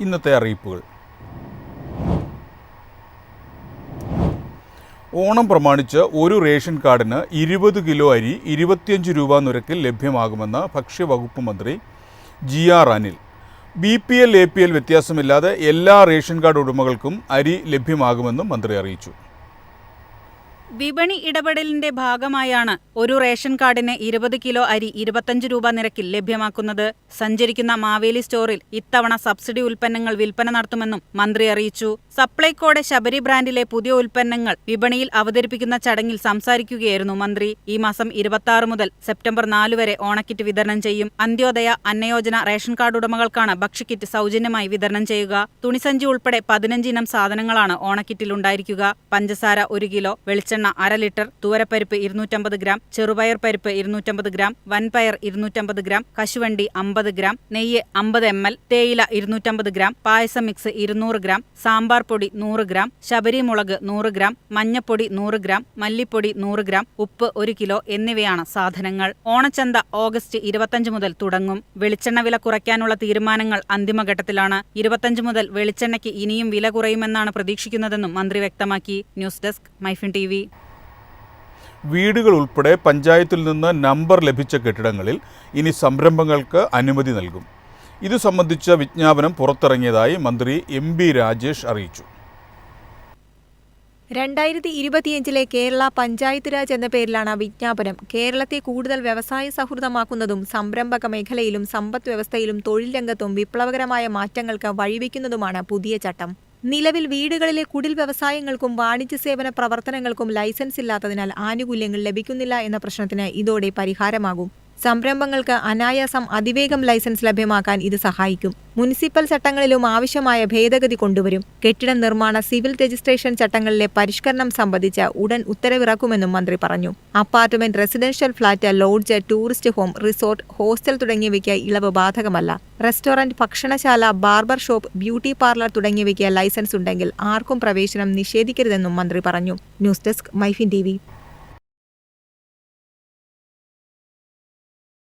ഇന്നത്തെ അറിയിപ്പുകൾ. ഓണം പ്രമാണിച്ച് ഒരു റേഷൻ കാർഡിന് 20 കിലോ അരി 25 രൂപ നിരക്കിൽ ലഭ്യമാകുമെന്ന് ഭക്ഷ്യവകുപ്പ് മന്ത്രി GR അനിൽ. BPL APL വ്യത്യാസമില്ലാതെ എല്ലാ റേഷൻ കാർഡ് ഉടമകൾക്കും അരി ലഭ്യമാകുമെന്നും മന്ത്രി അറിയിച്ചു. വിപണി ഇടപെടലിന്റെ ഭാഗമായാണ് ഒരു റേഷൻ കാർഡിന് 20 കിലോ അരി 25 രൂപ നിരക്കിൽ ലഭ്യമാക്കുന്നത്. സഞ്ചരിക്കുന്ന മാവേലി സ്റ്റോറിൽ ഇത്തവണ സബ്സിഡി ഉൽപ്പന്നങ്ങൾ വിൽപ്പന നടത്തുമെന്നും മന്ത്രി അറിയിച്ചു. സപ്ലൈകോയുടെ ശബരി ബ്രാൻഡിലെ പുതിയ ഉൽപ്പന്നങ്ങൾ വിപണിയിൽ അവതരിപ്പിക്കുന്ന ചടങ്ങിൽ സംസാരിക്കുകയായിരുന്നു മന്ത്രി. ഈ മാസം 26 മുതൽ സെപ്റ്റംബർ 4 വരെ ഓണക്കിറ്റ് വിതരണം ചെയ്യും. അന്ത്യോദയ, അന്നയോജന റേഷൻ കാർഡ് ഉടമകൾക്കാണ് ഭക്ഷ്യക്കിറ്റ് സൗജന്യമായി വിതരണം ചെയ്യുക. തുണിസഞ്ചി ഉൾപ്പെടെ 15 ഇനം സാധനങ്ങളാണ് ഓണക്കിറ്റിൽ ഉണ്ടായിരിക്കുക. പഞ്ചസാര 1 കിലോ, വെളിച്ചെണ്ണ 1/2 ലിറ്റർ, തുവരപ്പരിപ്പ് 250 ഗ്രാം, ചെറുപയർ പരിപ്പ് 250 ഗ്രാം, വൻപയർ 250 ഗ്രാം, കശുവണ്ടി 50 ഗ്രാം, നെയ്യ് 50 ml, തേയില 250 ഗ്രാം, പായസം മിക്സ് 200 ഗ്രാം, സാമ്പാർ പൊടി 100 ഗ്രാം, ശബരി മുളക് 100 ഗ്രാം, മഞ്ഞപ്പൊടി 100 ഗ്രാം, മല്ലിപ്പൊടി 100 ഗ്രാം, ഉപ്പ് 1 കിലോ എന്നിവയാണ് സാധനങ്ങൾ. ഓണച്ചന്ത ഓഗസ്റ്റ് 25 മുതൽ തുടങ്ങും. വെളിച്ചെണ്ണ വില കുറയ്ക്കാനുള്ള തീരുമാനങ്ങൾ അന്തിമഘട്ടത്തിലാണ്. 25 മുതൽ വെളിച്ചെണ്ണയ്ക്ക് ഇനിയും വില കുറയുമെന്നാണ് പ്രതീക്ഷിക്കുന്നതെന്നും മന്ത്രി വ്യക്തമാക്കി. News desk Myfin TV. വീടുകൾ ഉൾപ്പെടെ പഞ്ചായത്തിൽ നിന്ന് നമ്പർ ലഭിച്ച കെട്ടിടങ്ങളിൽ ഇനി സംരംഭങ്ങൾക്ക് അനുമതി നൽകും. ഇതു സംബന്ധിച്ച വിജ്ഞാപനം പുറത്തിറങ്ങിയതായി മന്ത്രി MB രാജേഷ് അറിയിച്ചു. 2025 കേരള പഞ്ചായത്ത് രാജ് എന്ന പേരിലാണ് വിജ്ഞാപനം. കേരളത്തെ കൂടുതൽ വ്യവസായ സൗഹൃദമാക്കുന്നതും സംരംഭക മേഖലയിലും സമ്പദ് വ്യവസ്ഥയിലും തൊഴിൽ രംഗത്തും വിപ്ലവകരമായ മാറ്റങ്ങൾക്ക് വഴിവെക്കുന്നതുമാണ് പുതിയ ചട്ടം. നിലവിൽ വീടുകളിലെ കുടിൽ വ്യവസായങ്ങൾക്കും വാണിജ്യ സേവന പ്രവർത്തനങ്ങൾക്കും ലൈസൻസ് ഇല്ലാത്തതിനാൽ ആനുകൂല്യങ്ങൾ ലഭിക്കുന്നില്ല എന്ന പ്രശ്നത്തിന് ഇതോടെ പരിഹാരമാകും. സംരംഭങ്ങൾക്ക് അനായാസം അതിവേഗം ലൈസൻസ് ലഭ്യമാക്കാൻ ഇത് സഹായിക്കും. മുനിസിപ്പൽ ചട്ടങ്ങളിലും ആവശ്യമായ ഭേദഗതി കൊണ്ടുവരും. കെട്ടിട നിർമ്മാണ സിവിൽ രജിസ്ട്രേഷൻ ചട്ടങ്ങളിലെ പരിഷ്കരണം സംബന്ധിച്ച് ഉടൻ ഉത്തരവിറക്കുമെന്നും മന്ത്രി പറഞ്ഞു. Apartment, residential flat, lodge, tourist home, resort, hostel തുടങ്ങിയവയ്ക്ക് ഇളവ് ബാധകമല്ല. റെസ്റ്റോറന്റ്, ഭക്ഷണശാല, ബാർബർ ഷോപ്പ്, ബ്യൂട്ടി പാർലർ തുടങ്ങിയവയ്ക്ക് ലൈസൻസ് ഉണ്ടെങ്കിൽ ആർക്കും പ്രവേശനം നിഷേധിക്കരുതെന്നും മന്ത്രി പറഞ്ഞു. News desk Myfin TV.